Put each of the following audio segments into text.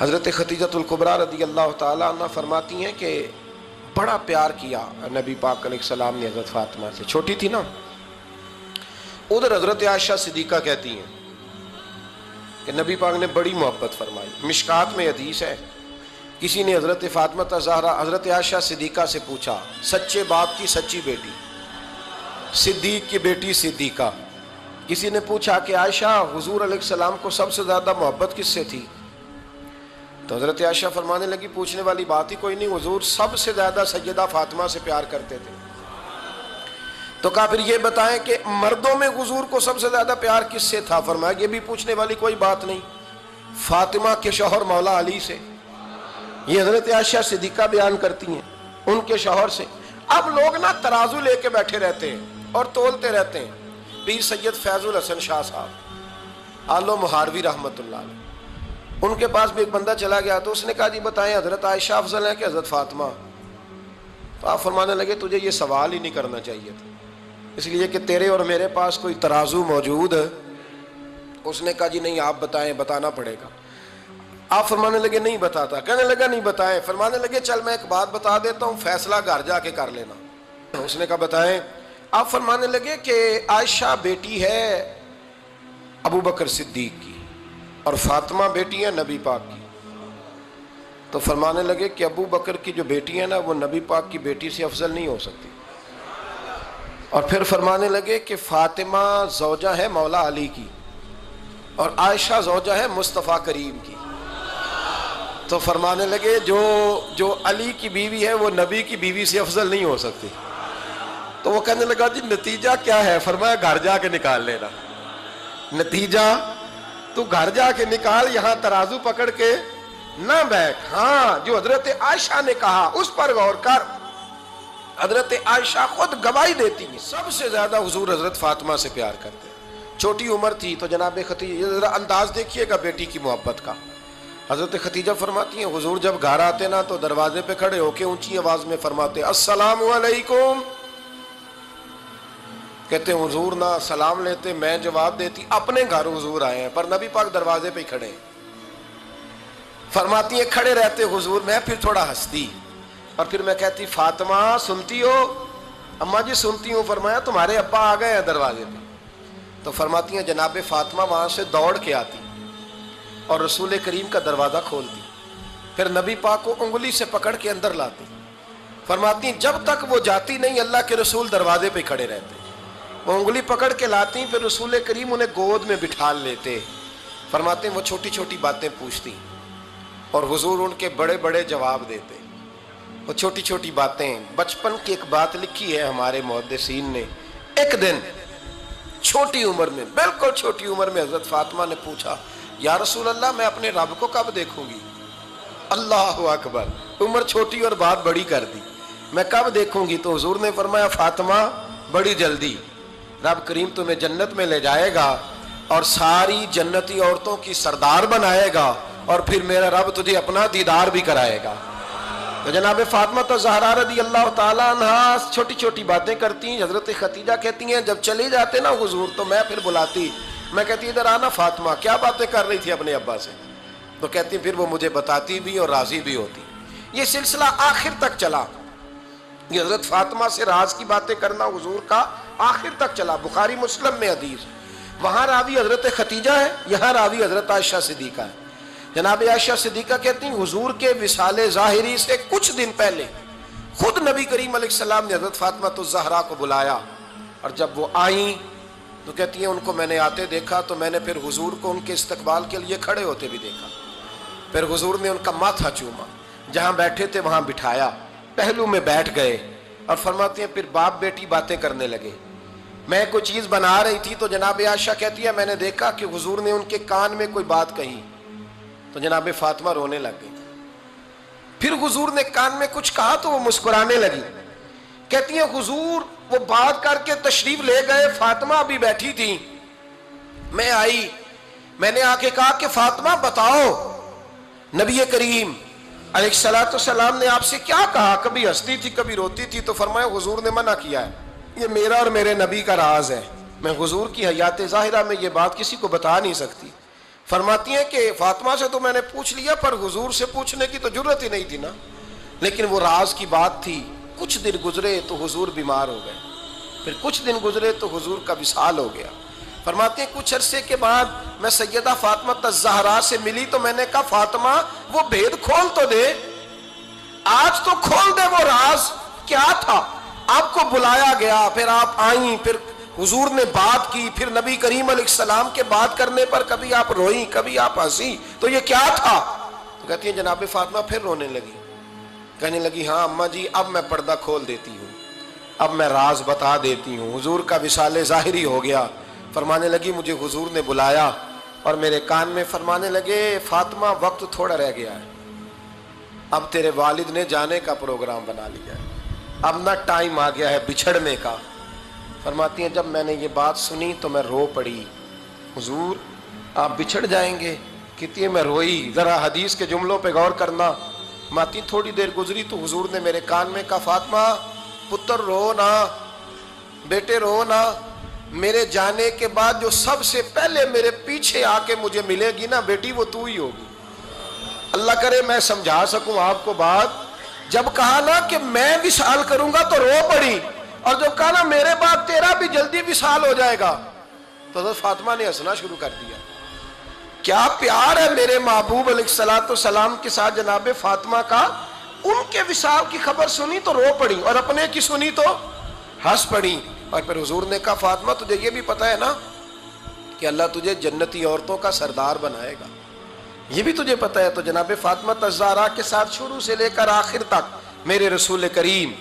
حضرت خدیجۃ الکبریٰ رضی اللہ تعالیٰ عنہ فرماتی ہیں کہ بڑا پیار کیا نبی پاک علیہ السلام نے حضرت فاطمہ سے، چھوٹی تھی نا۔ ادھر حضرت عائشہ صدیقہ کہتی ہیں کہ نبی پاک نے بڑی محبت فرمائی۔ مشکات میں حدیث ہے، کسی نے حضرت فاطمہ زہرا حضرت عائشہ صدیقہ سے پوچھا، سچے باپ کی سچی بیٹی، صدیق کی بیٹی صدیقہ، کسی نے پوچھا کہ عائشہ حضور علیہ السلام کو سب سے زیادہ محبت کس سے تھی؟ تو حضرت عائشہ فرمانے لگی پوچھنے والی بات ہی کوئی نہیں، حضور سب سے زیادہ سیدہ فاطمہ سے پیار کرتے تھے۔ تو کہا پھر یہ بتائیں کہ مردوں میں حضور کو سب سے زیادہ پیار کس سے تھا؟ فرمایا یہ بھی پوچھنے والی کوئی بات نہیں، فاطمہ کے شوہر مولا علی سے۔ یہ حضرت عائشہ صدیقہ بیان کرتی ہیں ان کے شوہر سے۔ اب لوگ نا ترازو لے کے بیٹھے رہتے ہیں اور تولتے رہتے ہیں۔ پیر سید فیض الحسن شاہ صاحب آلو مہاروی رحمۃ اللہ علیہ، ان کے پاس بھی ایک بندہ چلا گیا تو اس نے کہا جی بتائیں حضرت عائشہ افضل ہے کہ حضرت فاطمہ؟ تو آپ فرمانے لگے تجھے یہ سوال ہی نہیں کرنا چاہیے تھا، اس لیے کہ تیرے اور میرے پاس کوئی ترازو موجود ہے۔ اس نے کہا جی نہیں آپ بتائیں، بتانا پڑے گا۔ آپ فرمانے لگے نہیں بتاتا، کہنے لگا نہیں بتائیں، فرمانے لگے چل میں ایک بات بتا دیتا ہوں، فیصلہ گھر جا کے کر لینا۔ اس نے کہا بتائیں۔ آپ فرمانے لگے کہ عائشہ بیٹی ہے ابو بکر صدیق کی اور فاطمہ بیٹی ہے نبی پاک کی۔ تو فرمانے لگے کہ ابو بکر کی جو بیٹی ہے نا وہ نبی پاک کی بیٹی سے افضل نہیں ہو سکتی۔ اور پھر فرمانے لگے کہ فاطمہ زوجہ ہے مولا علی کی اور عائشہ زوجہ ہے مصطفیٰ کریم کی۔ تو فرمانے لگے جو علی کی بیوی ہے وہ نبی کی بیوی سے افضل نہیں ہو سکتی۔ تو وہ کہنے لگا جی نتیجہ کیا ہے؟ فرمایا گھر جا کے نکال لینا، نتیجہ تو گھر جا کے نکال، یہاں ترازو پکڑ کے نہ بیٹھ۔ ہاں جو حضرت عائشہ نے کہا اس پر غور کر۔ حضرت عائشہ خود گواہی دیتی ہیں سب سے زیادہ حضور حضرت فاطمہ سے پیار کرتے ہیں۔ چھوٹی عمر تھی تو جناب خدیجہ، ذرا انداز دیکھیے گا بیٹی کی محبت کا۔ حضرت خدیجہ فرماتی ہیں حضور جب گھر آتے نا تو دروازے پہ کھڑے ہو کے اونچی آواز میں فرماتے السلام علیکم۔ کہتے ہیں حضور نہ سلام لیتے، میں جواب دیتی، اپنے گھر حضور آئے ہیں پر نبی پاک دروازے پہ ہی کھڑے ہیں۔ فرماتی ہیں کھڑے رہتے حضور، میں پھر تھوڑا ہنستی اور پھر میں کہتی فاطمہ سنتی ہو؟ اماں جی سنتی ہوں۔ فرمایا تمہارے ابا آ گئے ہیں دروازے پہ۔ تو فرماتی ہیں جناب فاطمہ وہاں سے دوڑ کے آتی اور رسول کریم کا دروازہ کھولتی، پھر نبی پاک کو انگلی سے پکڑ کے اندر لاتی۔ فرماتی ہیں جب تک وہ جاتی نہیں اللہ کے رسول دروازے پہ کھڑے رہتے، وہ انگلی پکڑ کے لاتی، پھر رسول کریم انہیں گود میں بٹھا لیتے۔ فرماتے ہیں وہ چھوٹی چھوٹی باتیں پوچھتی اور حضور ان کے بڑے بڑے جواب دیتے۔ وہ چھوٹی چھوٹی باتیں، بچپن کی ایک بات لکھی ہے ہمارے محدثین نے، ایک دن چھوٹی عمر میں، بالکل چھوٹی عمر میں حضرت فاطمہ نے پوچھا یا رسول اللہ میں اپنے رب کو کب دیکھوں گی؟ اللہ اکبر، عمر چھوٹی اور بات بڑی کر دی، میں کب دیکھوں گی؟ تو حضور نے فرمایا فاطمہ بڑی جلدی، رب کریم تمہیں جنت میں لے جائے گا اور ساری جنتی عورتوں کی سردار بنائے گا اور پھر میرا رب تجھے اپنا دیدار بھی کرائے گا۔ تو جناب فاطمہ تو زہرا رضی اللہ تعالیٰ عنہا چھوٹی چھوٹی باتیں کرتی ہیں۔ حضرت خدیجہ کہتی ہیں جب چلے جاتے نا حضور تو میں پھر بلاتی، میں کہتی ادھر آنا فاطمہ، کیا باتیں کر رہی تھی اپنے ابا سے؟ تو کہتی پھر وہ مجھے بتاتی بھی اور راضی بھی ہوتی۔ یہ سلسلہ آخر تک چلا، یہ حضرت فاطمہ سے راز کی باتیں کرنا حضور کا آخر تک چلا۔ بخاری مسلم میں حدیث، وہاں راوی حضرت خدیجہ ہے، یہاں راوی حضرت عائشہ صدیقہ ہے۔ جناب عائشہ صدیقہ کہتی ہیں حضور کے وصال ظاہری سے کچھ دن پہلے خود نبی کریم علیہ السلام نے حضرت فاطمہ الزہرا کو بلایا، اور جب وہ آئیں تو کہتی ہیں ان کو میں نے آتے دیکھا تو میں نے پھر حضور کو ان کے استقبال کے لیے کھڑے ہوتے بھی دیکھا، پھر حضور نے ان کا ماتھا چوما، جہاں بیٹھے تھے وہاں بٹھایا، پہلو میں بیٹھ گئے، اور فرماتے ہیں پھر باپ بیٹی باتیں کرنے لگے۔ میں کوئی چیز بنا رہی تھی تو جناب عائشہ کہتی ہے میں نے دیکھا کہ حضور نے ان کے کان میں کوئی بات کہی تو جناب فاطمہ رونے لگ گئی، پھر حضور نے کان میں کچھ کہا تو وہ مسکرانے لگی۔ کہتی ہیں حضور وہ بات کر کے تشریف لے گئے، فاطمہ ابھی بیٹھی تھی، میں آئی، میں نے آ کے کہا کہ فاطمہ بتاؤ نبی کریم علیہ الصلوۃ والسلام نے آپ سے کیا کہا؟ کبھی ہنستی تھی کبھی روتی تھی۔ تو فرمایا حضور نے منع کیا ہے، یہ میرا اور میرے نبی کا راز ہے، میں حضور کی حیات ظاہرہ میں یہ بات کسی کو بتا نہیں سکتی۔ فرماتی ہیں کہ فاطمہ سے تو میں نے پوچھ لیا پر حضور سے پوچھنے کی تو جرت ہی نہیں تھی نا، لیکن وہ راز کی بات تھی۔ کچھ دن گزرے تو حضور بیمار ہو گئے، پھر کچھ دن گزرے تو حضور کا وصال ہو گیا۔ فرماتے ہیں کچھ عرصے کے بعد میں سیدہ فاطمہ الزہرا سے ملی تو میں نے کہا فاطمہ وہ بھید کھول تو دے، آج تو کھول دے وہ راز کیا تھا۔ آپ کو بلایا گیا، پھر آپ آئیں، پھر حضور نے بات کی، پھر نبی کریم علیہ السلام کے بات کرنے پر کبھی آپ روئیں کبھی آپ ہنسی، تو یہ کیا تھا؟ تو کہتی ہیں جناب فاطمہ پھر رونے لگی، کہنے لگی ہاں اماں جی اب میں پردہ کھول دیتی ہوں، اب میں راز بتا دیتی ہوں۔ حضور کا وصال ظاہری ہو گیا۔ فرمانے لگی مجھے حضور نے بلایا اور میرے کان میں فرمانے لگے فاطمہ وقت تھوڑا رہ گیا ہے، اب تیرے والد نے جانے کا پروگرام بنا لیا ہے، اب نہ ٹائم آ گیا ہے بچھڑنے کا۔ فرماتی ہیں جب میں نے یہ بات سنی تو میں رو پڑی، حضور آپ بچھڑ جائیں گے؟ کہتی ہے میں روئی۔ ذرا حدیث کے جملوں پہ غور کرنا۔ ماتی تھوڑی دیر گزری تو حضور نے میرے کان میں کہا فاطمہ پتر رو نا، بیٹے رو نا، میرے جانے کے بعد جو سب سے پہلے میرے پیچھے آ کے مجھے ملے گی نا بیٹی وہ تو ہی ہوگی۔ اللہ کرے میں سمجھا سکوں آپ کو بات، جب کہا نا کہ میں وصال کروں گا تو رو پڑی، اور جب کہا نا میرے بعد تیرا بھی جلدی وصال ہو جائے گا تو حضرت فاطمہ نے ہنسنا شروع کر دیا۔ کیا پیار ہے میرے محبوب علیہ السلام کے ساتھ جناب فاطمہ کا۔ ان کے وصال کی خبر سنی تو رو پڑی اور اپنے کی سنی تو ہنس پڑی۔ اور پھر حضور نے کہا فاطمہ تجھے یہ بھی پتا ہے نا کہ اللہ تجھے جنتی عورتوں کا سردار بنائے گا، یہ بھی تجھے پتا ہے۔ تو جناب فاطمہ الزہرا کے ساتھ شروع سے لے کر آخر تک میرے رسول کریم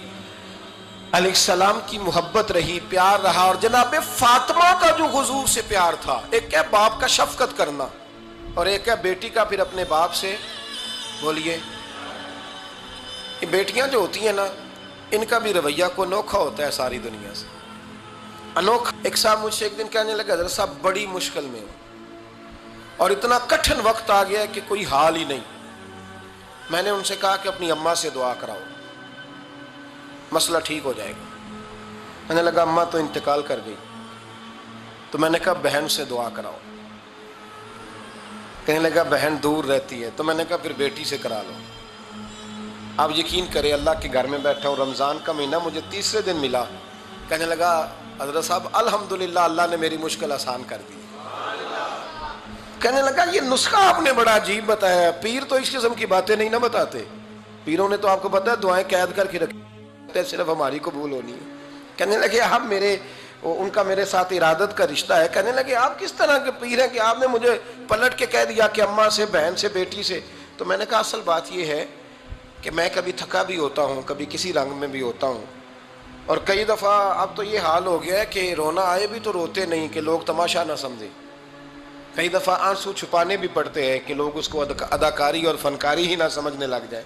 علیہ السلام کی محبت رہی، پیار رہا۔ اور جناب فاطمہ کا جو حضور سے پیار تھا، ایک ہے باپ کا شفقت کرنا اور ایک ہے بیٹی کا پھر اپنے باپ سے، بولیے، یہ بیٹیاں جو ہوتی ہیں نا ان کا بھی رویہ کو انوکھا ہوتا ہے ساری دنیا سے، انوکھا۔ ایک صاحب مجھ سے ایک دن کہنے لگا حضرت صاحب بڑی مشکل میں ہوں اور اتنا کٹھن وقت آ گیا ہے کہ کوئی حال ہی نہیں۔ میں نے ان سے کہا کہ اپنی اماں سے دعا کراؤ، مسئلہ ٹھیک ہو جائے گا۔ کہنے لگا اماں تو انتقال کر گئی۔ تو میں نے کہا بہن سے دعا کراؤ۔ کہنے لگا بہن دور رہتی ہے۔ تو میں نے کہا پھر بیٹی سے کرا لو۔ آپ یقین کریں اللہ کے گھر میں بیٹھا ہوں، رمضان کا مہینہ مجھے تیسرے دن ملا۔ کہنے لگا حضرت صاحب الحمدللہ اللہ نے میری مشکل آسان کر دی۔ کہنے لگا یہ نسخہ آپ نے بڑا عجیب بتایا، پیر تو اس قسم کی باتیں نہیں نہ بتاتے، پیروں نے تو آپ کو پتہ ہے دعائیں قید کر کے رکھتے، صرف ہماری قبول ہونی ہے۔ کہنے لگے آپ ان کا میرے ساتھ ارادت کا رشتہ ہے۔ کہنے لگے آپ کس طرح کے پیر ہیں کہ آپ نے مجھے پلٹ کے کہہ دیا کہ اماں سے، بہن سے، بیٹی سے۔ تو میں نے کہا اصل بات یہ ہے کہ میں کبھی تھکا بھی ہوتا ہوں، کبھی کسی رنگ میں بھی ہوتا ہوں، اور کئی دفعہ اب تو یہ حال ہو گیا ہے کہ رونا آئے بھی تو روتے نہیں کہ لوگ تماشا نہ سمجھیں، کئی دفعہ آنسو چھپانے بھی پڑتے ہیں کہ لوگ اس کو اداکاری اور فنکاری ہی نہ سمجھنے لگ جائیں۔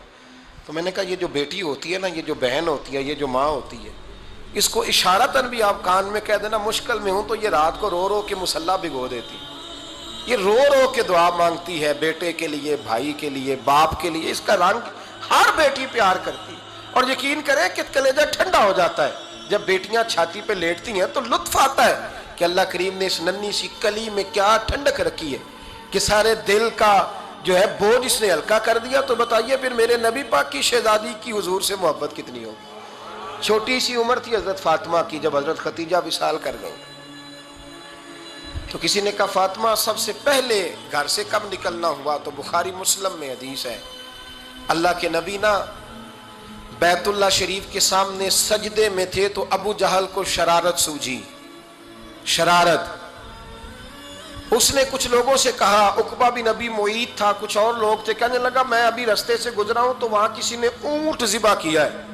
تو میں نے کہا یہ جو بیٹی ہوتی ہے نا، یہ جو بہن ہوتی ہے، یہ جو ماں ہوتی ہے، اس کو اشارتاً بھی آپ کان میں کہہ دینا مشکل میں ہوں تو یہ رات کو رو رو کے مصلی بھگو دیتی، یہ رو رو کے دعا مانگتی ہے بیٹے کے لیے، بھائی کے لیے، باپ کے لیے۔ اس کا رنگ ہر بیٹی پیار کرتی، اور یقین کریں کہ کلیجہ ٹھنڈا ہو جاتا ہے جب بیٹیاں چھاتی پہ لیٹتی ہیں تو لطف آتا ہے کہ اللہ کریم نے اس ننھی سی کلی میں کیا ٹھنڈک رکھی ہے کہ سارے دل کا جو ہے بوجھ اس نے ہلکا کر دیا۔ تو بتائیے پھر میرے نبی پاک کی شہزادی کی حضور سے محبت کتنی ہوگی۔ چھوٹی سی عمر تھی حضرت فاطمہ کی جب حضرت خدیجہ وصال کر گئی، تو کسی نے کہا فاطمہ سب سے پہلے گھر سے کب نکلنا ہوا؟ تو بخاری مسلم میں حدیث ہے، اللہ کے نبی نا بیت اللہ شریف کے سامنے سجدے میں تھے تو ابو جہل کو شرارت سوجھی، شرارت۔ اس نے کچھ لوگوں سے کہا، عقبہ بن ابی معیط تھا، کچھ اور لوگ تھے، کہنے لگا میں ابھی رستے سے گزرا ہوں تو وہاں کسی نے اونٹ ذبح کیا ہے،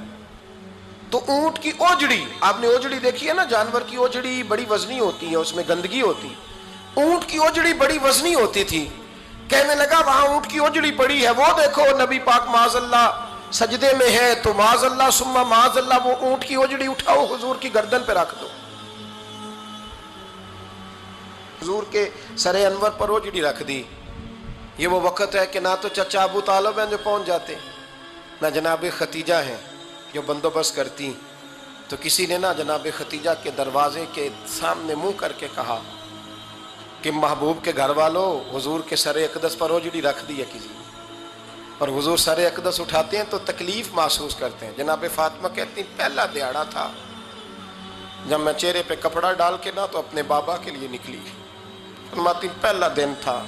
تو اونٹ کی اوجڑی، آپ نے اوجڑی دیکھی ہے نا، جانور کی اوجڑی بڑی وزنی ہوتی ہے، اس میں گندگی ہوتی، اونٹ کی اوجڑی بڑی وزنی ہوتی تھی۔ کہنے لگا وہاں اونٹ کی اوجڑی پڑی ہے، وہ دیکھو نبی پاک معاذ اللہ سجدے میں ہے، تو معاذ اللہ ثم معاذ اللہ وہ اونٹ کی اوجڑی اٹھاؤ حضور کی گردن پہ رکھ دو۔ حضور کے سر انور پر اوجڑی رکھ دی۔ یہ وہ وقت ہے کہ نہ تو چچا ابو طالب ہیں جو پہنچ جاتے، نہ جناب ختیجہ ہیں جو بندوبست کرتی، تو کسی نے نہ جناب ختیجہ کے دروازے کے سامنے منہ کر کے کہا کہ محبوب کے گھر والوں حضور کے سر اقدس پر روجڑی رکھ دی ہے کسی نے، اور حضور سر اقدس اٹھاتے ہیں تو تکلیف محسوس کرتے ہیں۔ جناب فاطمہ کہتی ہیں پہلا دیہڑا تھا جب میں چہرے پہ کپڑا ڈال کے نہ تو اپنے بابا کے لیے نکلی، فرماتی پہلا دن تھا،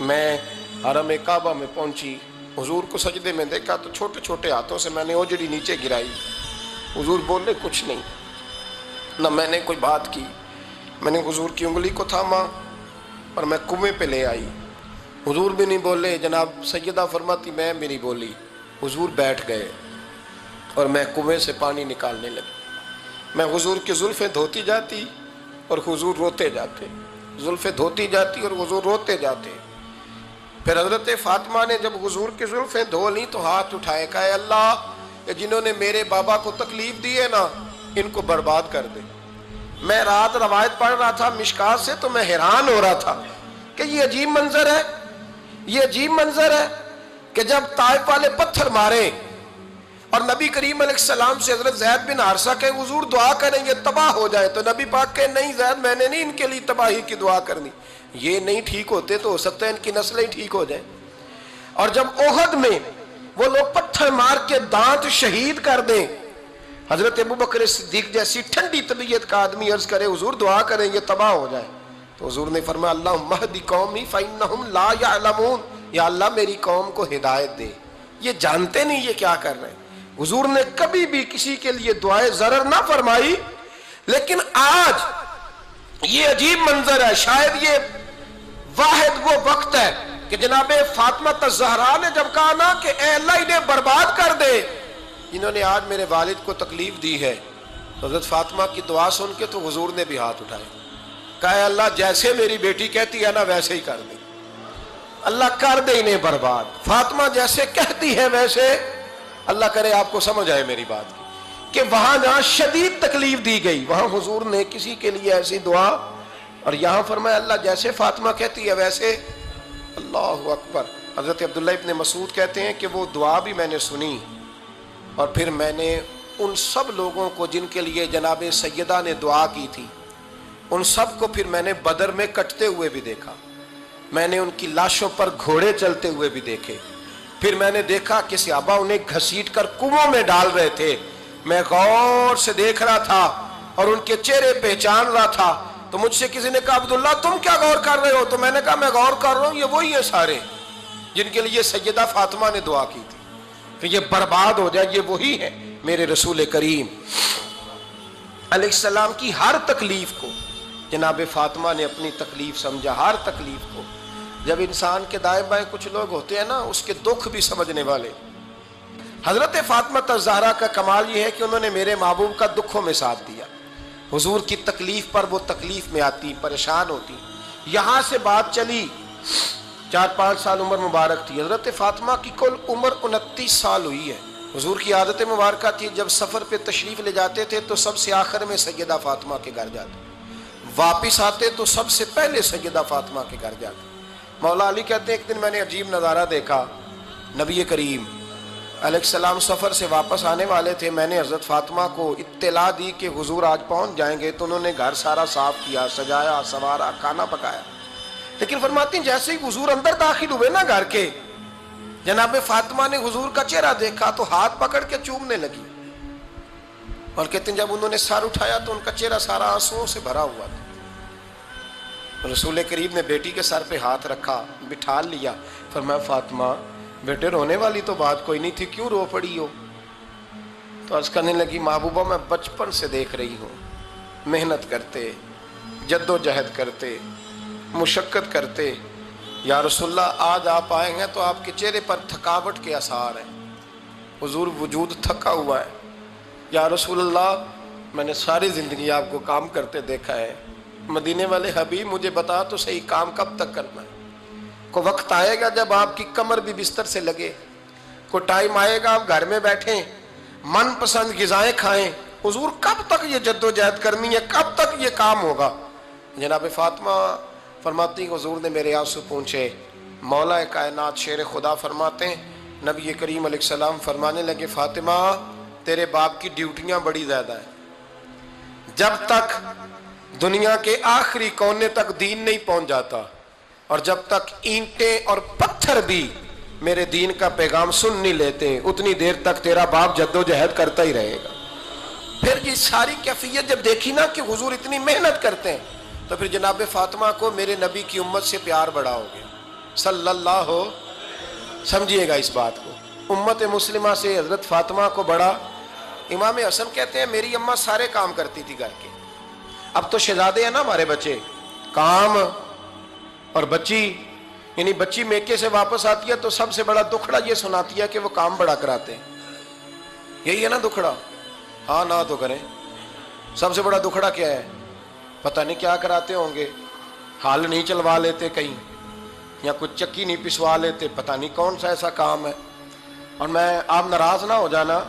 میں حرم کعبہ میں پہنچی، حضور کو سجدے میں دیکھا تو چھوٹے چھوٹے ہاتھوں سے میں نے اوجڑی نیچے گرائی، حضور بولے کچھ نہیں، نہ میں نے کوئی بات کی، میں نے حضور کی انگلی کو تھاما اور میں کنویں پہ لے آئی، حضور بھی نہیں بولے، جناب سیدہ فرماتی میں بھی نہیں بولی، حضور بیٹھ گئے اور میں کنویں سے پانی نکالنے لگی، میں حضور کی زلفیں دھوتی جاتی اور حضور روتے جاتے، زلفیں دھوتی جاتی اور حضور روتے جاتے۔ پھر حضرت فاطمہ نے جب حضور کی زلفیں دھو لیں تو ہاتھ اٹھائے، کہا اے اللہ جنہوں نے میرے بابا کو تکلیف دی ہے نا ان کو برباد کر دے۔ میں رات روایت پڑھ رہا تھا مشکات سے تو میں حیران ہو رہا تھا کہ یہ عجیب منظر ہے، یہ عجیب منظر ہے کہ جب طائف والے پتھر مارے اور نبی کریم علیہ السلام سے حضرت زید بن حارثہ کہ حضور دعا کریں یہ تباہ ہو جائے، تو نبی پاک کہ نہیں زید میں نے نہیں ان کے لیے تباہی کی دعا کرنی، یہ نہیں ٹھیک ہوتے تو ہو سکتا ہے ان کی نسلیں ٹھیک ہو جائیں۔ اور جب احد میں وہ لوگ پتھر مار کے دانت شہید کر دیں، حضرت ابوبکر صدیق جیسی ٹھنڈی طبیعت کا آدمی عرض کرے حضور دعا کریں یہ تباہ ہو جائے، تو حضور نے فرمایا اللہم اہد قومی فإنہم لا یعلمون، یا اللہ میری قوم کو ہدایت دے، یہ جانتے نہیں یہ کیا کر رہے ہیں۔ حضور نے کبھی بھی کسی کے لیے دعائے ضرر نہ فرمائی، لیکن آج یہ عجیب منظر ہے، شاید یہ واحد وہ وقت ہے کہ جناب فاطمہ الزہرا نے جب کہا نا کہ اے اللہ انہیں برباد کر دے جنہوں نے آج میرے والد کو تکلیف دی ہے، حضرت فاطمہ کی دعا سن کے تو حضور نے بھی ہاتھ اٹھائے، کہا اے اللہ جیسے میری بیٹی کہتی ہے نا ویسے ہی کر دے، اللہ کر دے انہیں برباد، فاطمہ جیسے کہتی ہے ویسے، اللہ کرے آپ کو سمجھ آئے میری بات کی کہ وہاں جہاں شدید تکلیف دی گئی وہاں حضور نے کسی کے لیے ایسی دعا، اور یہاں فرمایا اللہ جیسے فاطمہ کہتی ہے ویسے، اللہ اکبر۔ حضرت عبداللہ ابن مسعود کہتے ہیں کہ وہ دعا بھی میں نے سنی اور پھر میں نے ان سب لوگوں کو جن کے لیے جناب سیدہ نے دعا کی تھی ان سب کو پھر میں نے بدر میں کٹتے ہوئے بھی دیکھا، میں نے ان کی لاشوں پر گھوڑے چلتے ہوئے بھی دیکھے، پھر میں نے دیکھا کہ صحابہ انہیں گھسیٹ کر کنووں میں ڈال رہے تھے، میں غور سے دیکھ رہا تھا اور ان کے چہرے پہچان رہا تھا، تو مجھ سے کسی نے کہا عبداللہ تم کیا غور کر رہے ہو؟ تو میں نے کہا میں غور کر رہا ہوں یہ وہی ہیں سارے جن کے لیے سیدہ فاطمہ نے دعا کی تھی کہ یہ برباد ہو جائے، یہ وہی ہے میرے رسول کریم علیہ السلام کی ہر تکلیف کو جناب فاطمہ نے اپنی تکلیف سمجھا، ہر تکلیف کو۔ جب انسان کے دائیں بائیں کچھ لوگ ہوتے ہیں نا اس کے دکھ بھی سمجھنے والے، حضرت فاطمہ الزہرا کا کمال یہ ہے کہ انہوں نے میرے محبوب کا دکھوں میں ساتھ دیا، حضور کی تکلیف پر وہ تکلیف میں آتی، پریشان ہوتی، یہاں سے بات چلی 4-5 سال عمر مبارک تھی، حضرت فاطمہ کی کل عمر 29 سال ہوئی ہے۔ حضور کی عادت مبارکہ تھی جب سفر پہ تشریف لے جاتے تھے تو سب سے آخر میں سیدہ فاطمہ کے گھر جاتے، واپس آتے تو سب سے پہلے سیدہ فاطمہ کے گھر جاتے۔ مولا علی کہتے ہیں ایک دن میں نے عجیب نظارہ دیکھا، نبی کریم علیہ السلام سفر سے واپس آنے والے تھے، میں نے حضرت فاطمہ کو اطلاع دی کہ حضور آج پہنچ جائیں گے، تو انہوں نے گھر سارا صاف کیا، سجایا، سنوارا، کھانا پکایا، لیکن فرماتی ہیں جیسے ہی حضور اندر داخل ہوئے نا گھر کے، جناب فاطمہ نے حضور کا چہرہ دیکھا تو ہاتھ پکڑ کے چومنے لگی، اور کہتے ہیں جب انہوں نے سر اٹھایا تو ان کا چہرہ سارا آنسوؤں سے بھرا ہوا تھا۔ رسول کریم نے بیٹی کے سر پہ ہاتھ رکھا، بٹھا لیا، فرمایا فاطمہ بیٹے رونے والی تو بات کوئی نہیں تھی، کیوں رو پڑی ہو؟ تو عرض کرنے لگی محبوبہ میں بچپن سے دیکھ رہی ہوں محنت کرتے، جد و جہد کرتے، مشقت کرتے، یا رسول اللہ آج آپ آئے ہیں تو آپ کے چہرے پر تھکاوٹ کے آثار ہیں، حضور وجود تھکا ہوا ہے، یا رسول اللہ میں نے ساری زندگی آپ کو کام کرتے دیکھا ہے، مدینے والے حبیب مجھے بتا تو صحیح کام کب تک کرنا ہے؟ کوئی وقت آئے گا جب آپ کی کمر بھی بستر سے لگے، کوئی ٹائم آئے گا آپ گھر میں بیٹھیں من پسند غذائیں کھائیں، حضور کب تک یہ جد و جہد کرنی ہے، کب تک یہ کام ہوگا؟ جناب فاطمہ فرماتی ہیں حضور نے میرے آنسو پونچھے، مولا کائنات شیر خدا فرماتے ہیں نبی کریم علیہ السلام فرمانے لگے فاطمہ تیرے باپ کی ڈیوٹیاں بڑی زیادہ ہیں، جب تک دنیا کے آخری کونے تک دین نہیں پہنچ جاتا، اور جب تک اینٹیں اور پتھر بھی میرے دین کا پیغام سن نہیں لیتے اتنی دیر تک تیرا باپ جدوجہد کرتا ہی رہے گا۔ پھر یہ ساری کیفیت جب دیکھی نا کہ حضور اتنی محنت کرتے ہیں، تو پھر جناب فاطمہ کو میرے نبی کی امت سے پیار بڑا ہو گیا صلی اللہ ہو۔ سمجھیے گا اس بات کو، امت مسلمہ سے حضرت فاطمہ کو بڑا۔ امام حسن کہتے ہیں میری اماں سارے کام کرتی تھی گھر کے، اب تو شہزادے ہیں نا ہمارے بچے، کام اور بچی، یعنی بچی میکے سے واپس آتی ہے تو سب سے بڑا دکھڑا یہ سناتی ہے کہ وہ کام بڑا کراتے ہیں۔ یہی ہے نا دکھڑا؟ ہاں نہ تو کریں، سب سے بڑا دکھڑا کیا ہے؟ پتہ نہیں کیا کراتے ہوں گے، ہال نہیں چلوا لیتے کہیں، یا کچھ چکی نہیں پسوا لیتے، پتہ نہیں کون سا ایسا کام ہے۔ اور آپ ناراض نہ ہو جانا،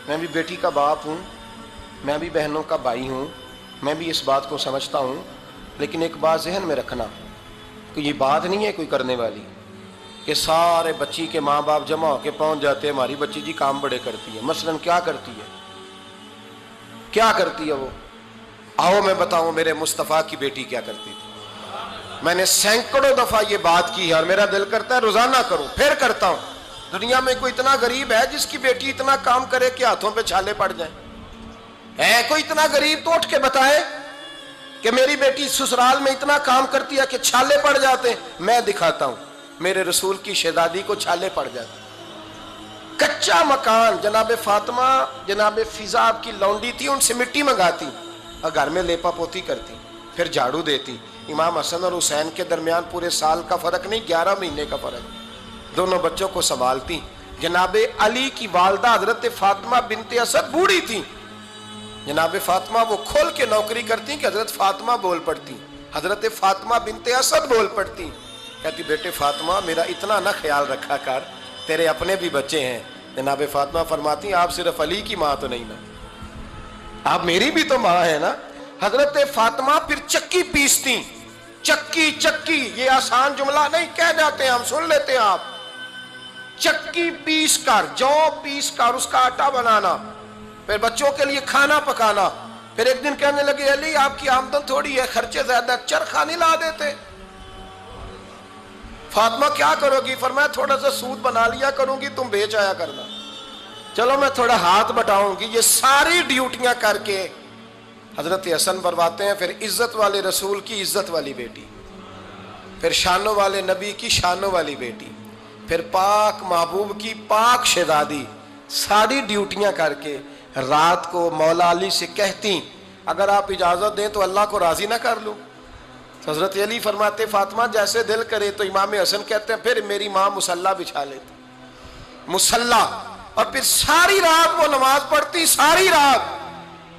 میں بھی بیٹی کا باپ ہوں، میں بھی بہنوں کا بھائی ہوں، میں بھی اس بات کو سمجھتا ہوں، لیکن ایک بات ذہن میں رکھنا کہ یہ بات نہیں ہے کوئی کرنے والی کہ سارے بچی کے ماں باپ جمع ہو کے پہنچ جاتے ہیں ہماری بچی جی کام بڑے کرتی ہے۔ مثلاً کیا کرتی ہے؟ کیا کرتی ہے وہ؟ آؤ میں بتاؤں میرے مصطفیٰ کی بیٹی کیا کرتی تھی۔ میں نے سینکڑوں دفعہ یہ بات کی ہے اور میرا دل کرتا ہے روزانہ کروں، پھر کرتا ہوں۔ دنیا میں کوئی اتنا غریب ہے جس کی بیٹی اتنا کام کرے کہ ہاتھوں پہ چھالے پڑ جائیں؟ ہے کوئی اتنا غریب تو اٹھ کے بتائے کہ میری بیٹی سسرال میں اتنا کام کرتی ہے کہ چھالے پڑ جاتے ہیں؟ میں دکھاتا ہوں، میرے رسول کی شہزادی کو چھالے پڑ جاتے۔ کچا مکان، جناب فاطمہ جناب فضا آپ کی لونڈی تھی، ان سے مٹی منگاتی اور گھر میں لیپا پوتی کرتی، پھر جھاڑو دیتی۔ امام حسن اور حسین کے درمیان پورے سال کا فرق نہیں، 11 مہینے کا فرق، دونوں بچوں کو سنبھالتی۔ جناب علی کی والدہ حضرت فاطمہ بنت اسد بوڑھی تھی، جناب فاطمہ وہ کھول کے نوکری کرتی کہ حضرت فاطمہ بول پڑتی، حضرت فاطمہ بنت اسد بول پڑتی، کہتی بیٹے فاطمہ میرا اتنا نہ خیال رکھا کر، تیرے اپنے بھی بچے ہیں۔ جناب فاطمہ فرماتی آپ صرف علی کی ماں تو نہیں نا، آپ میری بھی تو ماں ہے نا۔ حضرت فاطمہ پھر چکی پیستی، چکی یہ آسان جملہ نہیں، کہہ جاتے ہیں ہم، سن لیتے ہیں آپ۔ چکی پیس کر، جو پیس کر اس کا آٹا بنانا، پھر بچوں کے لیے کھانا پکانا۔ پھر ایک دن کہنے لگے علی آپ کی آمدن تھوڑی ہے، خرچے زیادہ، چرخہ نہیں لا دیتے؟ فاطمہ کیا کرو گی؟ فرمایا تھوڑا سا سود بنا لیا کروں گی، تم بیچ آیا کرنا۔ چلو میں تھوڑا ہاتھ بٹاؤں گی۔ یہ ساری ڈیوٹیاں کر کے حضرت حسن برواتے ہیں، پھر عزت والے رسول کی عزت والی بیٹی، پھر شانوں والے نبی کی شانوں والی بیٹی، پھر پاک محبوب کی پاک شہزادی، ساری ڈیوٹیاں کر کے رات کو مولا علی سے کہتی اگر آپ اجازت دیں تو اللہ کو راضی نہ کر لوں؟ حضرت علی فرماتے فاطمہ جیسے دل کرے۔ تو امام حسن کہتے ہیں پھر میری ماں مصلی بچھا لیتی، مصلی، اور پھر ساری رات وہ نماز پڑھتی، ساری رات،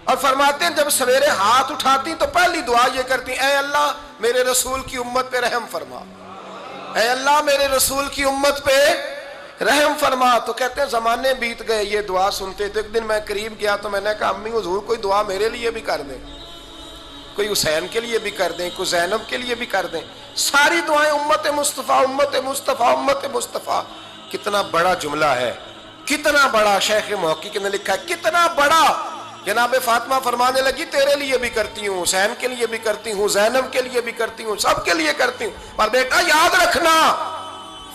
اور فرماتے ہیں جب سویرے ہاتھ اٹھاتی تو پہلی دعا یہ کرتی اے اللہ میرے رسول کی امت پہ رحم فرما، اے اللہ میرے رسول کی امت پہ رحم فرما۔ تو کہتے ہیں زمانے بیت گئے یہ دعا سنتے تو ایک دن میں قریب گیا تو میں نے کہا امی حضور کوئی دعا میرے لیے بھی کر دیں، کوئی حسین کے لیے بھی کر دیں، کوئی زینب کے لیے بھی کر دیں۔ ساری دعائیں امت مصطفیٰ امت مصطفیٰ امت مصطفیٰ۔ کتنا بڑا جملہ ہے، کتنا بڑا، شیخ محقق نے لکھا ہے کتنا بڑا۔ جناب فاطمہ فرمانے لگی تیرے لیے بھی کرتی ہوں، حسین کے لیے بھی کرتی ہوں، زینب کے لیے بھی کرتی ہوں، سب کے لیے کرتی ہوں، پر بیٹا یاد رکھنا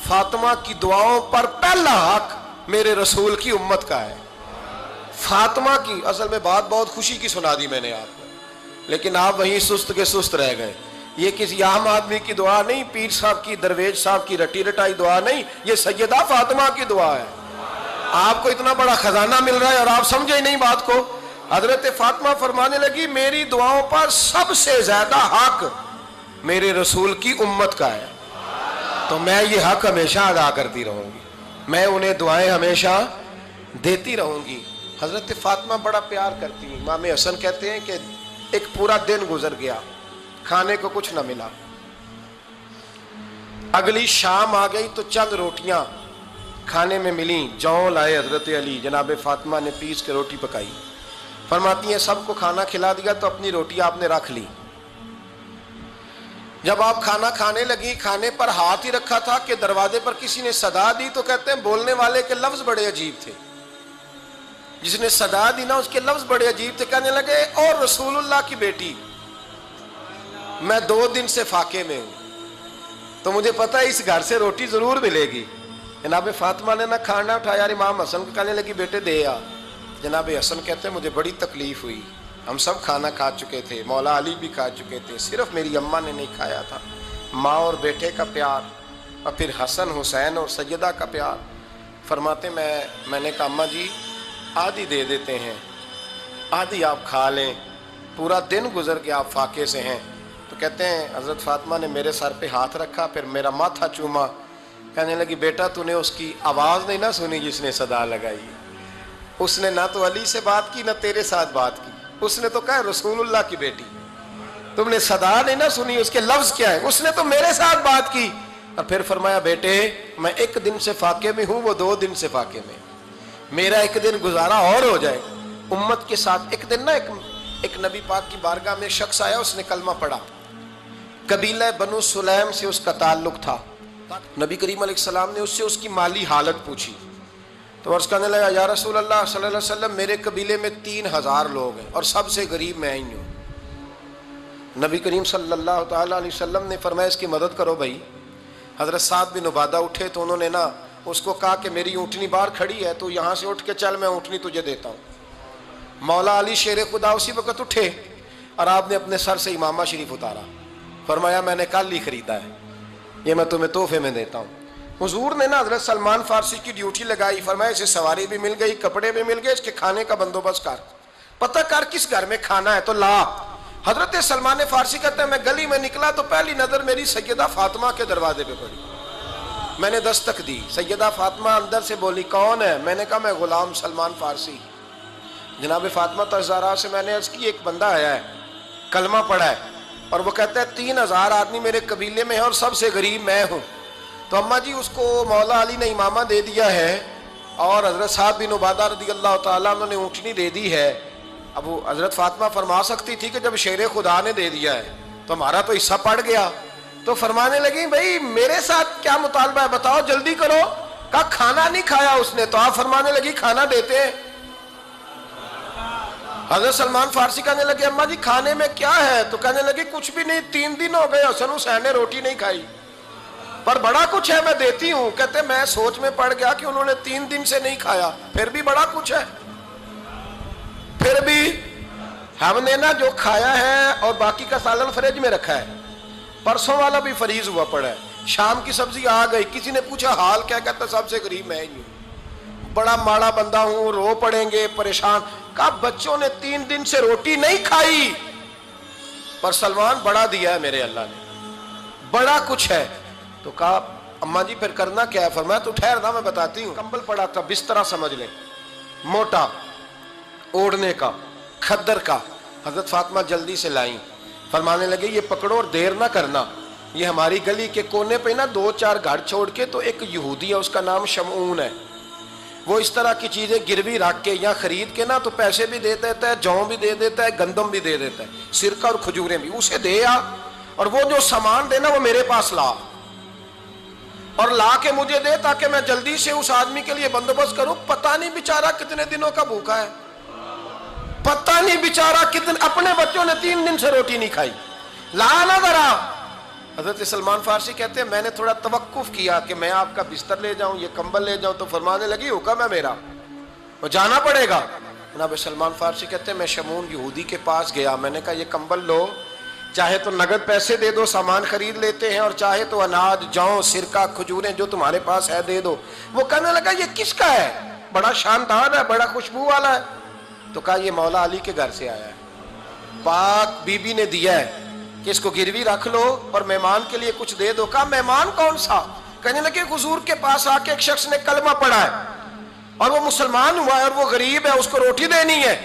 فاطمہ کی دعاؤں پر پہلا حق میرے رسول کی امت کا ہے۔ فاطمہ کی اصل میں بات بہت خوشی کی سنا دی میں نے آپ کو، لیکن آپ وہیں سست کے سست رہ گئے۔ یہ کسی عام آدمی کی دعا نہیں، پیر صاحب کی، درویش صاحب کی رٹی رٹائی دعا نہیں، یہ سیدہ فاطمہ کی دعا ہے۔ آپ کو اتنا بڑا خزانہ مل رہا ہے اور آپ سمجھے ہی نہیں بات کو۔ حضرت فاطمہ فرمانے لگی میری دعاؤں پر سب سے زیادہ حق میرے رسول کی امت کا ہے، تو میں یہ حق ہمیشہ ادا کرتی رہوں گی، میں انہیں دعائیں ہمیشہ دیتی رہوں گی۔ حضرت فاطمہ بڑا پیار کرتی ہیں۔ امام حسن کہتے ہیں کہ ایک پورا دن گزر گیا، کھانے کو کچھ نہ ملا، اگلی شام آ گئی تو چند روٹیاں کھانے میں ملیں، جوں لائے حضرت علی، جناب فاطمہ نے پیس کے روٹی پکائی، فرماتی ہیں سب کو کھانا کھلا دیا تو اپنی روٹی آپ نے رکھ لی۔ جب آپ کھانا کھانے لگی، کھانے پر ہاتھ ہی رکھا تھا کہ دروازے پر کسی نے صدا دی، تو کہتے ہیں بولنے والے کے لفظ بڑے عجیب تھے، جس نے صدا دی نا اس کے لفظ بڑے عجیب تھے، کہنے لگے اور رسول اللہ کی بیٹی میں 2 دن سے فاقے میں ہوں، تو مجھے پتا ہے اس گھر سے روٹی ضرور ملے گی۔ جناب فاطمہ نے نہ کھانا اٹھایا، امام حسن کو کہنے لگی بیٹے دے آ۔ جناب حسن کہتے ہیں مجھے بڑی تکلیف ہوئی، ہم سب کھانا کھا چکے تھے، مولا علی بھی کھا چکے تھے، صرف میری اماں نے نہیں کھایا تھا۔ ماں اور بیٹے کا پیار، اور پھر حسن حسین اور سیدہ کا پیار۔ فرماتے میں نے کہا اماں جی آدھی دے دیتے ہیں، آدھی آپ کھا لیں، پورا دن گزر کے آپ فاقے سے ہیں۔ تو کہتے ہیں حضرت فاطمہ نے میرے سر پہ ہاتھ رکھا، پھر میرا ماتھا چوما، کہنے لگی بیٹا تو نے اس کی آواز نہیں نہ سنی جس نے صدا لگائی، اس نے نہ تو علی سے بات کی نہ تیرے ساتھ بات کی، اس نے تو کہا رسول اللہ کی بیٹی، تم نے صدا نہیں نہ سنی، اس کے لفظ کیا ہے، اس نے تو میرے ساتھ بات کی۔ اور پھر فرمایا بیٹے میں 1 دن سے فاقے میں ہوں، وہ 2 دن سے فاقے میں، میرا 1 دن گزارا اور ہو جائے امت کے ساتھ۔ ایک دن نا ایک نبی پاک کی بارگاہ میں شخص آیا، اس نے کلمہ پڑھا، قبیلہ بنو سلیم سے اس کا تعلق تھا۔ نبی کریم علیہ السلام نے اس سے اس کی مالی حالت پوچھی، تو عرض کرنے لگا یا رسول اللہ صلی اللہ علیہ وسلم میرے قبیلے میں 3000 لوگ ہیں اور سب سے غریب میں ہی ہوں۔ نبی کریم صلی اللہ تعالیٰ علیہ وسلم نے فرمایا اس کی مدد کرو بھائی۔ حضرت سعد بن عبادہ اٹھے تو انہوں نے نا اس کو کہا کہ میری اونٹنی باہر کھڑی ہے، تو یہاں سے اٹھ کے چل، میں اونٹنی تجھے دیتا ہوں۔ مولا علی شیر خدا اسی وقت اٹھے اور آپ نے اپنے سر سے امامہ شریف اتارا، فرمایا میں نے کل ہی خریدا ہے، یہ میں تمہیں تحفے میں دیتا ہوں۔ حضور نے نا حضرت سلمان فارسی کی ڈیوٹی لگائی، فرمایا اسے سواری بھی مل گئی، کپڑے بھی مل گئے، اس کے کھانے کا بندوبست کر، پتہ کر کس گھر میں کھانا ہے تو لا۔ حضرت سلمان فارسی کہتے ہیں میں گلی میں نکلا تو پہلی نظر میری سیدہ فاطمہ کے دروازے پہ پڑی، میں نے دستک دی، سیدہ فاطمہ اندر سے بولی کون ہے؟ میں نے کہا میں غلام سلمان فارسی۔ جناب فاطمہ الزہرا سے میں نے عرض کی ایک بندہ آیا ہے، کلمہ پڑھا ہے، اور وہ کہتا ہے 3000 آدمی میرے قبیلے میں ہیں اور سب سے غریب میں ہوں۔ تو اماں جی اس کو مولا علی نے امامہ دے دیا ہے اور حضرت سعد بن عبادہ رضی اللہ تعالیٰ عنہ نے اونٹنی دے دی ہے۔ اب وہ حضرت فاطمہ فرما سکتی تھی کہ جب شیر خدا نے دے دیا ہے تو ہمارا تو حصہ پڑ گیا، تو فرمانے لگی بھائی میرے ساتھ کیا مطالبہ ہے بتاؤ جلدی کرو۔ کہا کھانا نہیں کھایا اس نے، تو آپ فرمانے لگی کھانا دیتے ہیں۔ حضرت سلمان فارسی کہنے لگے اماں جی کھانے میں کیا ہے؟ تو کہنے لگی کچھ بھی نہیں، 3 دن ہو گئے حسن حسین نے روٹی نہیں کھائی، پر بڑا کچھ ہے میں دیتی ہوں۔ کہتے میں سوچ میں پڑ گیا کہ انہوں نے 3 دن سے نہیں کھایا، پھر بھی بڑا کچھ ہے، پھر بھی ہم نے نا جو کھایا ہے اور باقی کا سالن فریج میں رکھا ہے، پرسوں والا بھی فریز ہوا پڑا ہے، شام کی سبزی آ گئی۔ کسی نے پوچھا حال کیا؟ کہتا سب سے غریب میں ہی ہوں، بڑا ماڑا بندہ ہوں، رو پڑیں گے پریشان۔ کہا بچوں نے 3 دن سے روٹی نہیں کھائی، پر سلمان بڑا دیا ہے میرے اللہ نے، بڑا کچھ ہے۔ تو کہا اماں جی پھر کرنا کیا ہے؟ فرمایا تو ٹھہر نا میں بتاتی ہوں۔ کمبل پڑا تھا، بسترا سمجھ لیں، موٹا اوڑھنے کا، کھدر کا۔ حضرت فاطمہ جلدی سے لائیں، فرمانے لگے یہ پکڑو اور دیر نہ کرنا، یہ ہماری گلی کے کونے پہ نا 2-4 گھر چھوڑ کے تو ایک یہودی ہے، اس کا نام شمعون ہے، وہ اس طرح کی چیزیں گروی رکھ کے یا خرید کے نا تو پیسے بھی دے دیتا ہے، جوں بھی دے دیتا ہے، گندم بھی دے دیتا ہے، سرکہ اور کھجوریں بھی، اسے دے آ، اور وہ جو سامان دینا وہ میرے پاس لا، اور لا کے مجھے دے تاکہ میں جلدی سے اس آدمی کے لیے بندوبست کروں۔ پتہ نہیں بیچارہ کتنے دنوں کا بھوکا ہے، پتہ نہیں بیچارہ کتنے، اپنے بچوں نے 3 دن سے روٹی نہیں کھائی، لا نہ ذرا۔ حضرت سلمان فارسی کہتے ہیں میں نے تھوڑا توقف کیا کہ میں آپ کا بستر لے جاؤں، یہ کمبل لے جاؤں، تو فرمانے لگی حکم ہے میرا، وہ جانا پڑے گا۔ جناب سلمان فارسی کہتے ہیں میں شمعون یہودی کے پاس گیا، میں نے کہا یہ کمبل لو، چاہے تو نگد پیسے دے دو، سامان خرید لیتے ہیں، اور چاہے تو اناج، جوں، سرکہ، کھجوریں جو تمہارے پاس ہے دے دو۔ وہ کہنے لگا یہ کس کا ہے؟ بڑا شاندار ہے، بڑا خوشبو والا ہے۔ تو کہا یہ مولا علی کے گھر سے آیا ہے، پاک بی بی نے دیا ہے کہ اس کو گروی رکھ لو اور مہمان کے لیے کچھ دے دو۔ کہا مہمان کون سا؟ کہنے لگے حضور کے پاس آ کے ایک شخص نے کلمہ پڑھا ہے اور وہ مسلمان ہوا ہے اور وہ غریب ہے، اس کو روٹی دینی ہے۔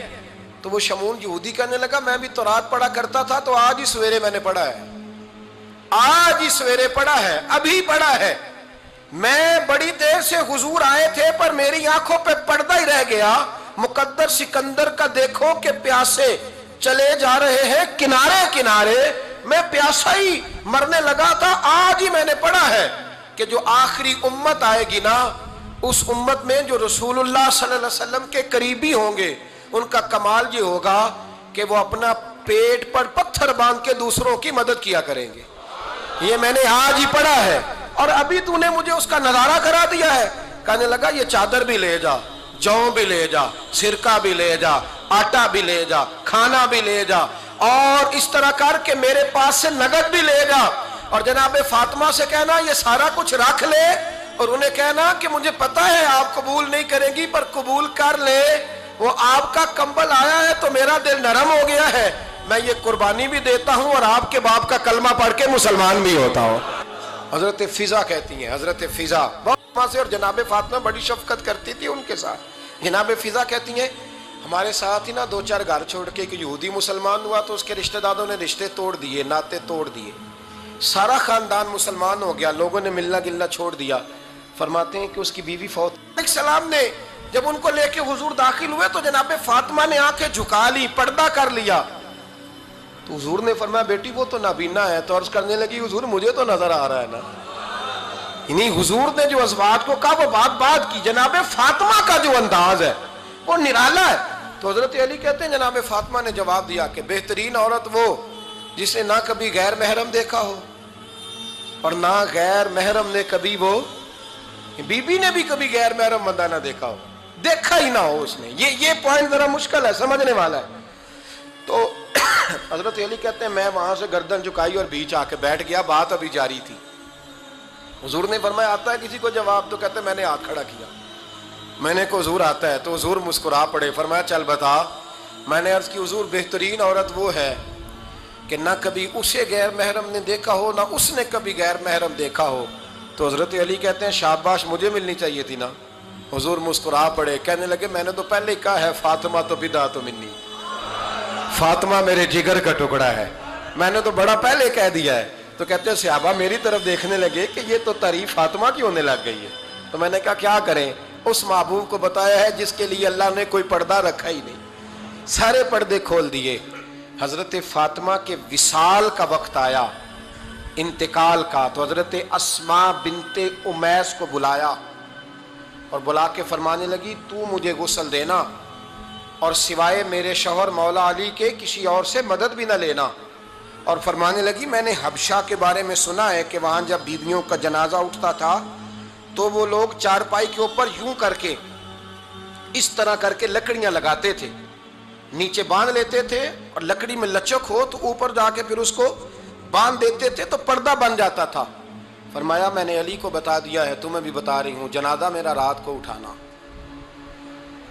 تو وہ شمعون یہودی کہنے لگا میں بھی تورات پڑھا کرتا تھا، تو آج ہی سویرے میں نے پڑھا ہے، آج ہی سویرے پڑھا ہے، ابھی پڑھا ہے، میں بڑی دیر سے حضور آئے تھے پر میری آنکھوں پہ پردہ ہی رہ گیا، مقدر سکندر کا دیکھو کہ پیاسے چلے جا رہے ہیں کنارے کنارے، میں پیاسا ہی مرنے لگا تھا، آج ہی میں نے پڑھا ہے کہ جو آخری امت آئے گی نا، اس امت میں جو رسول اللہ صلی اللہ علیہ وسلم کے قریبی ہوں گے، ان کا کمال یہ ہوگا کہ وہ اپنا پیٹ پر پتھر باندھ کے دوسروں کی مدد کیا کریں گے. یہ میں نے آج ہی پڑھا ہے اور ابھی تو نے مجھے اس کا نظارہ کرا دیا ہے. کہنے لگا یہ چادر بھی لے جا, جو بھی لے جا, سرکہ بھی لے جا, آٹا بھی لے جا, کھانا بھی لے جا, اور اس طرح کر کے میرے پاس سے نقد بھی لے جا, اور جناب فاطمہ سے کہنا یہ سارا کچھ رکھ لے, اور انہیں کہنا کہ مجھے پتا ہے آپ قبول نہیں کریں گی پر قبول کر لے, وہ آپ کا کمبل آیا ہے تو میرا دل نرم ہو گیا ہے, میں یہ قربانی بھی دیتا ہوں اور آپ کے باپ کا کلمہ پڑھ کے مسلمان بھی ہوتا ہوں. حضرت فضا کہتی ہیں, حضرت فضا بہت سے, اور جناب فاطمہ بڑی شفقت کرتی تھی ان کے ساتھ. جناب فضا کہتی ہیں ہمارے ساتھ ہی نا 2-4 گھر چھوڑ کے ایک یہودی مسلمان ہوا تو اس کے رشتہ داروں نے رشتے توڑ دیے, ناطے توڑ دیے, سارا خاندان مسلمان ہو گیا, لوگوں نے ملنا گلنا چھوڑ دیا. فرماتے ہیں کہ اس کی بیوی فوت. علیہ السلام نے جب ان کو لے کے حضور داخل ہوئے تو جناب فاطمہ نے آنکھیں جھکا لی, پردہ کر لیا. تو حضور نے فرمایا بیٹی وہ تو نابینا ہے. تو عرض کرنے لگی حضور مجھے تو نظر آ رہا ہے نا. یعنی حضور نے جو ازواج کو کہا وہ بات کی. جناب فاطمہ کا جو انداز ہے وہ نرالا ہے. تو حضرت علی کہتے ہیں جناب فاطمہ نے جواب دیا کہ بہترین عورت وہ جس نے نہ کبھی غیر محرم دیکھا ہو اور نہ غیر محرم نے کبھی, وہ بی بی نے بھی کبھی غیر محرم بندہ نہ دیکھا ہو, دیکھا ہی نہ ہو اس نے. یہ پوائنٹ ذرا مشکل ہے, سمجھنے والا ہے. تو حضرت علی کہتے ہیں میں وہاں سے گردن جھکائی اور بیچ آ کے بیٹھ گیا, بات ابھی جاری تھی. حضور نے فرمایا آتا ہے کسی کو جواب؟ تو کہتے ہیں میں نے ہاتھ کھڑا کیا, میں نے کو حضور آتا ہے. تو حضور مسکرا پڑے, فرمایا چل بتا. میں نے عرض کی حضور بہترین عورت وہ ہے کہ نہ کبھی اسے غیر محرم نے دیکھا ہو نہ اس نے کبھی غیر محرم دیکھا ہو. تو حضرت علی کہتے ہیں شاباش مجھے ملنی چاہیے تھی نا. حضور مسکرا پڑے, کہنے لگے میں نے تو پہلے ہی کہا ہے فاطمہ تو بدعت منی, فاطمہ میرے جگر کا ٹکڑا ہے, میں نے تو بڑا پہلے کہہ دیا ہے. تو کہتے ہیں صحابہ میری طرف دیکھنے لگے کہ یہ تو تعریف فاطمہ کی ہونے لگ گئی ہے. تو میں نے کہا کیا کریں, اس محبوب کو بتایا ہے جس کے لیے اللہ نے کوئی پردہ رکھا ہی نہیں, سارے پردے کھول دیے. حضرت فاطمہ کے وصال کا وقت آیا, انتقال کا. تو حضرت اسماء بنت امیس کو بلایا اور بلا کے فرمانے لگی تو مجھے غسل دینا اور سوائے میرے شوہر مولا علی کے کسی اور سے مدد بھی نہ لینا. اور فرمانے لگی میں نے حبشہ کے بارے میں سنا ہے کہ وہاں جب بیویوں کا جنازہ اٹھتا تھا تو وہ لوگ چارپائی کے اوپر یوں کر کے اس طرح کر کے لکڑیاں لگاتے تھے, نیچے باندھ لیتے تھے اور لکڑی میں لچک ہو تو اوپر جا کے پھر اس کو باندھ دیتے تھے تو پردہ بن جاتا تھا. فرمایا میں نے علی کو بتا دیا ہے, تمہیں بھی بتا رہی ہوں, جنازہ میرا رات کو اٹھانا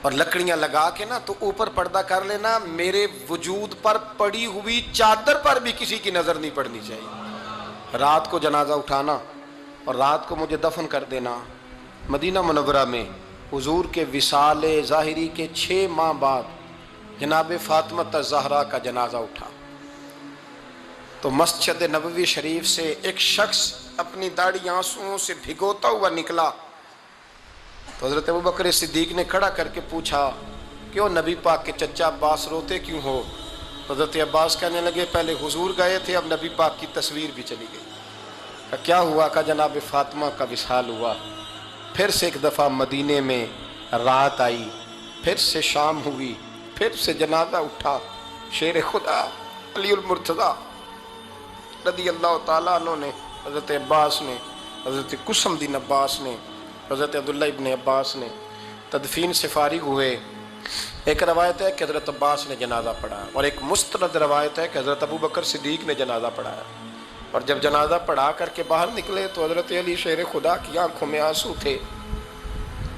اور لکڑیاں لگا کے نا تو اوپر پردہ کر لینا, میرے وجود پر پڑی ہوئی چادر پر بھی کسی کی نظر نہیں پڑنی چاہیے. رات کو جنازہ اٹھانا اور رات کو مجھے دفن کر دینا. مدینہ منورہ میں حضور کے وصال ظاہری کے 6 ماہ بعد جناب فاطمہ الزہرا کا جنازہ اٹھا. تو مسجد نبوی شریف سے ایک شخص اپنی داڑھی آنسوؤں سے بھگوتا ہوا نکلا. تو حضرت ابوبکر صدیق نے کھڑا کر کے پوچھا کیوں نبی پاک کے چچا عباس روتے کیوں ہو؟ حضرت عباس کہنے لگے پہلے حضور گئے تھے, اب نبی پاک کی تصویر بھی چلی گئی. کیا ہوا؟ کہ جناب فاطمہ کا وصال ہوا. پھر سے ایک دفعہ مدینے میں رات آئی, پھر سے شام ہوئی, پھر سے جنازہ اٹھا. شیر خدا علی المرتضیٰ رضی اللہ تعالیٰ عنہ نے, حضرت عباس نے, حضرت قسم دین عباس نے, حضرت عبداللہ ابن عباس نے تدفین سے فارغ ہوئے. ایک روایت ہے کہ حضرت عباس نے جنازہ پڑھا اور ایک مستند روایت ہے کہ حضرت ابوبکر صدیق نے جنازہ پڑھایا. اور جب جنازہ پڑھا کر کے باہر نکلے تو حضرت علی شیر خدا کی آنکھوں میں آنسو تھے.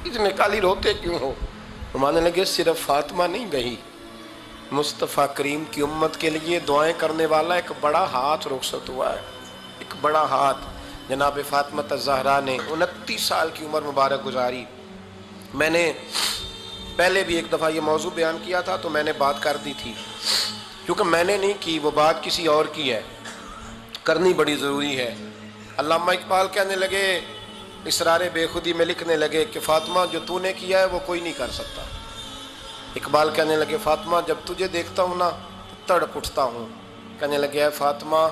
اتنے کالی روتے کیوں ہو؟ فرمانے لگے صرف فاطمہ نہیں گئی, مصطفیٰ کریم کی امت کے لیے دعائیں کرنے والا ایک بڑا ہاتھ رخصت ہوا ہے, ایک بڑا ہاتھ. جناب فاطمہ الزہرا نے 29 سال کی عمر مبارک گزاری. میں نے پہلے بھی ایک دفعہ یہ موضوع بیان کیا تھا تو میں نے بات کر دی تھی, کیونکہ میں نے نہیں کی, وہ بات کسی اور کی ہے, کرنی بڑی ضروری ہے. علامہ اقبال کہنے لگے, اسرار بے خودی میں لکھنے لگے کہ فاطمہ جو تو نے کیا ہے وہ کوئی نہیں کر سکتا. اقبال کہنے لگے فاطمہ جب تجھے دیکھتا ہوں نا تڑپ اٹھتا ہوں. کہنے لگے اے فاطمہ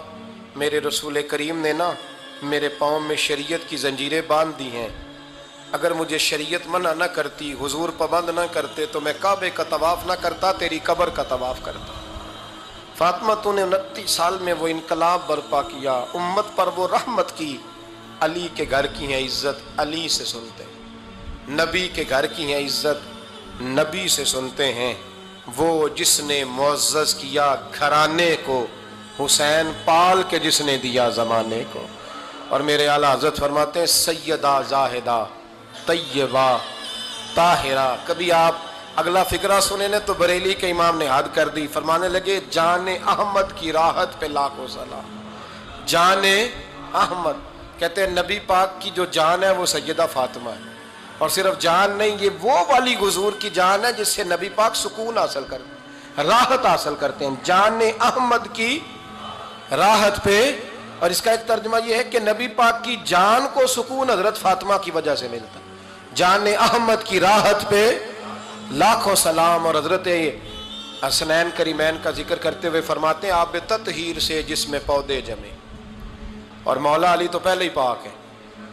میرے رسول کریم نے نا میرے پاؤں میں شریعت کی زنجیریں باندھ دی ہیں, اگر مجھے شریعت منع نہ کرتی, حضور پابند نہ کرتے تو میں کعبے کا طواف نہ کرتا, تیری قبر کا طواف کرتا. فاطمہ تو نے 29 سال میں وہ انقلاب برپا کیا، امت پر وہ رحمت کی۔ علی کے گھر کی ہیں عزت، علی سے سنتے ہیں۔ نبی کے گھر کی ہیں عزت، نبی سے سنتے ہیں۔ وہ جس نے معزز کیا گھرانے کو، حسین پال کے جس نے دیا زمانے کو۔ اور میرے اعلیٰ حضرت فرماتے ہیں سیدہ زاہدہ طیبہ طاہرہ۔ کبھی آپ اگلا فقرہ سنے نے تو بریلی کے امام نے حد کر دی، فرمانے لگے جان احمد کی راحت پہ لاکھوں سلام۔ جان احمد کہتے ہیں نبی پاک کی جو جان ہے وہ سیدہ فاطمہ ہے، اور صرف جان نہیں، یہ وہ والی حضور کی جان ہے جس سے نبی پاک سکون حاصل کرتے ہیں، راحت حاصل کرتے ہیں۔ جان احمد کی راحت پہ، اور اس کا ایک ترجمہ یہ ہے کہ نبی پاک کی جان کو سکون حضرت فاطمہ کی وجہ سے ملتا ہے۔ جان احمد کی راحت پہ لاکھوں سلام۔ اور حضرت حسنین کریمین کا ذکر کرتے ہوئے فرماتے ہیں آب تطہیر سے جس میں پودے جمے، اور مولا علی تو پہلے ہی پاک ہے،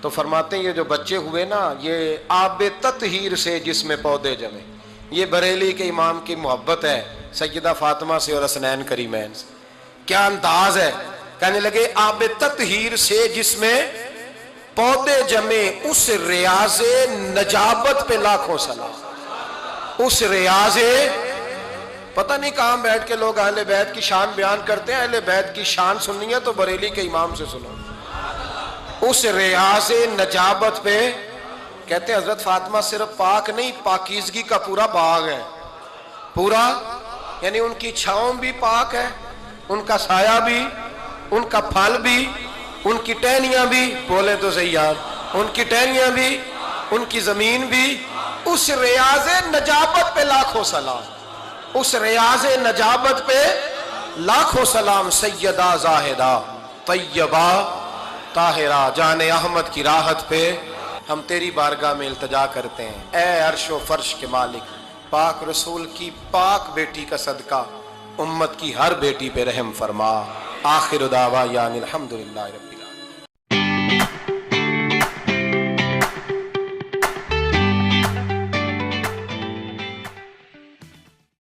تو فرماتے ہیں یہ جو بچے ہوئے نا، یہ آب تطہیر سے جس میں پودے جمے۔ یہ بریلی کے امام کی محبت ہے سیدہ فاطمہ سے اور حسنین کریمین سے۔ کیا انداز ہے، کہنے لگے آب تطہیر سے جس میں پودے جمے، اس ریاض نجابت پہ لاکھوں سلام۔ اس ریاض، پتہ نہیں کہاں بیٹھ کے لوگ اہل بیت کی شان بیان کرتے ہیں، اہل بیت کی شان سننی ہے تو بریلی کے امام سے سنو۔ اس ریاض نجابت پہ کہتے ہیں حضرت فاطمہ صرف پاک نہیں، پاکیزگی کا پورا باغ ہے، پورا، یعنی ان کی چھاؤں بھی پاک ہے، ان کا سایہ بھی، ان کا پھل بھی، ان کی ٹہنیاں بھی، بولے تو صحیح یار، ان کی ٹہنیاں بھی، ان کی زمین بھی۔ اس ریاض نجابت پہ لاکھوں سلام، اس ریاض نجابت پہ لاکھوں سلام۔ سیدہ زاہدہ طیبہ طاہرہ، جان احمد کی راحت پہ ہم تیری بارگاہ میں التجا کرتے ہیں۔ اے عرش و فرش کے مالک، پاک رسول کی پاک بیٹی کا صدقہ امت کی ہر بیٹی پہ رحم فرما۔ آخر دعوانا الحمدللہ رب